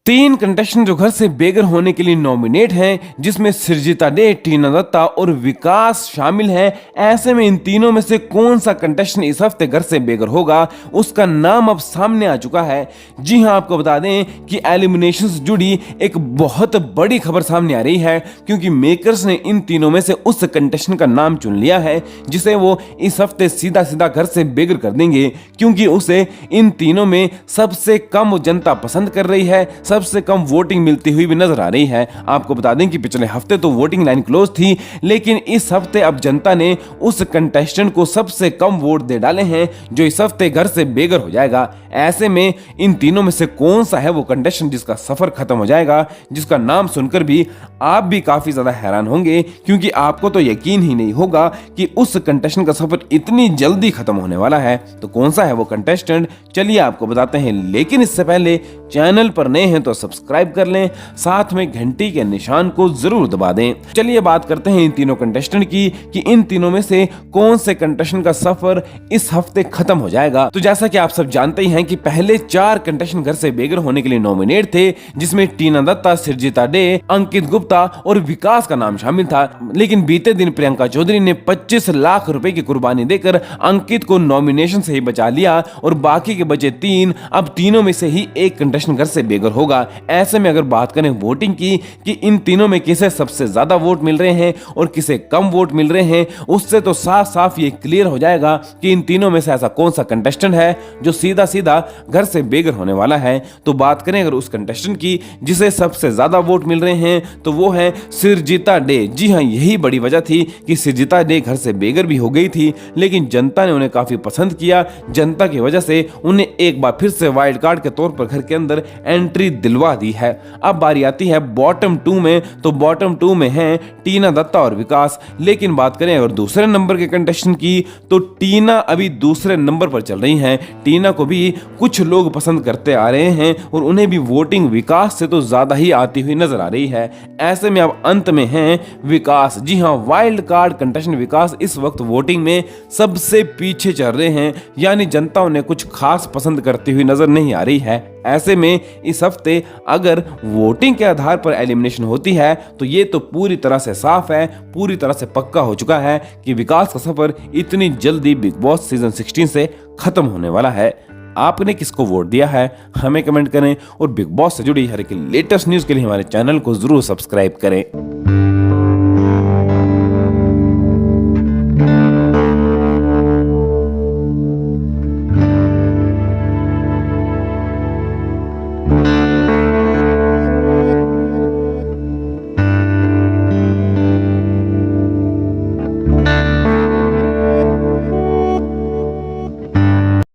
तीन कंटेस्टेंट जो घर से बेघर होने के लिए नॉमिनेट हैं, जिसमें सृजिता डे, टीना दत्ता और विकास शामिल हैं। ऐसे में इन तीनों में से कौन सा कंटेस्टेंट इस हफ्ते घर से बेघर होगा, उसका नाम अब सामने आ चुका है। जी हां, आपको बता दें कि एलिमिनेशन से जुड़ी एक बहुत बड़ी खबर सामने आ रही है, क्योंकि मेकर्स ने इन तीनों में से उस कंटेस्टेंट का नाम चुन लिया है जिसे वो इस हफ्ते सीधा सीधा घर से बेघर कर देंगे, क्योंकि उसे इन तीनों में सबसे कम जनता पसंद कर रही है, सबसे कम वोटिंग मिलती हुई भी नजर आ रही है। आपको बता दें कि पिछले हफ्ते तो वोटिंग लाइन क्लोज थी, लेकिन इस हफ्ते अब जनता ने उस कंटेस्टेंट को सबसे कम वोट दे डाले हैं जो इस हफ्ते घर से बेघर हो जाएगा। ऐसे में इन तीनों में से कौन सा है वो कंटेस्टेंट जिसका सफर खत्म हो जाएगा, जिसका नाम सुनकर भी आप भी काफी ज्यादा हैरान होंगे, क्योंकि आपको तो यकीन ही नहीं होगा कि उस कंटेस्टेंट का सफर इतनी जल्दी खत्म होने वाला है। तो कौन सा है वो कंटेस्टेंट, चलिए आपको बताते हैं। लेकिन इससे पहले चैनल पर नए हैं तो सब्सक्राइब कर लें, साथ में घंटी के निशान को जरूर दबा दें। चलिए बात करते हैं इन तीनों कंटेस्टेंट की कि इन तीनों में से कौन से कंटेस्टेंट का सफर इस हफ्ते खत्म हो जाएगा। तो जैसा कि आप सब जानते ही हैं कि पहले 4 कंटेस्टेंट घर से बेघर होने के लिए नॉमिनेट थे, जिसमें टीना दत्ता, सृजिता डे, अंकित गुप्ता और विकास का नाम शामिल था। लेकिन बीते दिन प्रियंका चौधरी ने 25 लाख रुपए की कुर्बानी देकर अंकित को नॉमिनेशन से ही बचा लिया और बाकी के बचे 3, अब तीनों में से ही एक कंटेस्टेंट घर से बेघर होगा। ऐसे में अगर बात करें वोटिंग की कि इन तीनों में किसे सबसे ज्यादा वोट मिल रहे हैं और किसे कम वोट मिल रहे हैं, उससे तो साफ साफ ये क्लियर हो जाएगा कि इन तीनों में से ऐसा कौन सा कंटेस्टेंट है जो सीधा सीधा घर से बेघर होने वाला है। तो बात करें अगर उस कंटेस्टेंट की जिसे सबसे ज्यादा वोट मिल रहे हैं, तो वो है सृजिता डे। जी हां, यही बड़ी वजह थी कि सृजिता डे घर से बेघर भी हो गई थी, लेकिन जनता ने उन्हें काफी पसंद किया। जनता की वजह से उन्हें एक बार फिर से वाइल्ड कार्ड के तौर पर घर के अंदर एंट्री दिलवा दी है। अब बारी आती है बॉटम 2 में, तो बॉटम 2 में हैं टीना दत्ता और विकास। लेकिन बात करें अगर दूसरे नंबर के कंटेस्टेंट की, तो टीना अभी दूसरे नंबर पर चल रही हैं। टीना को भी कुछ लोग पसंद करते आ रहे हैं और उन्हें भी वोटिंग विकास से तो ज्यादा ही आती हुई नजर आ रही है। ऐसे में अब अंत में हैं विकास। जी हां, वाइल्ड कार्ड कंटेस्टेंट विकास इस वक्त वोटिंग में सबसे पीछे चल रहे हैं, यानी जनता उन्हें कुछ खास पसंद करती हुई नजर नहीं आ रही है। ऐसे में इस हफ्ते अगर वोटिंग के आधार पर एलिमिनेशन होती है, तो ये तो पूरी तरह से साफ है, पूरी तरह से पक्का हो चुका है कि विकास का सफर इतनी जल्दी बिग बॉस सीजन 16 से खत्म होने वाला है। आपने किसको वोट दिया है, हमें कमेंट करें और बिग बॉस से जुड़ी हर एक लेटेस्ट न्यूज के लिए हमारे चैनल को जरूर सब्सक्राइब करें।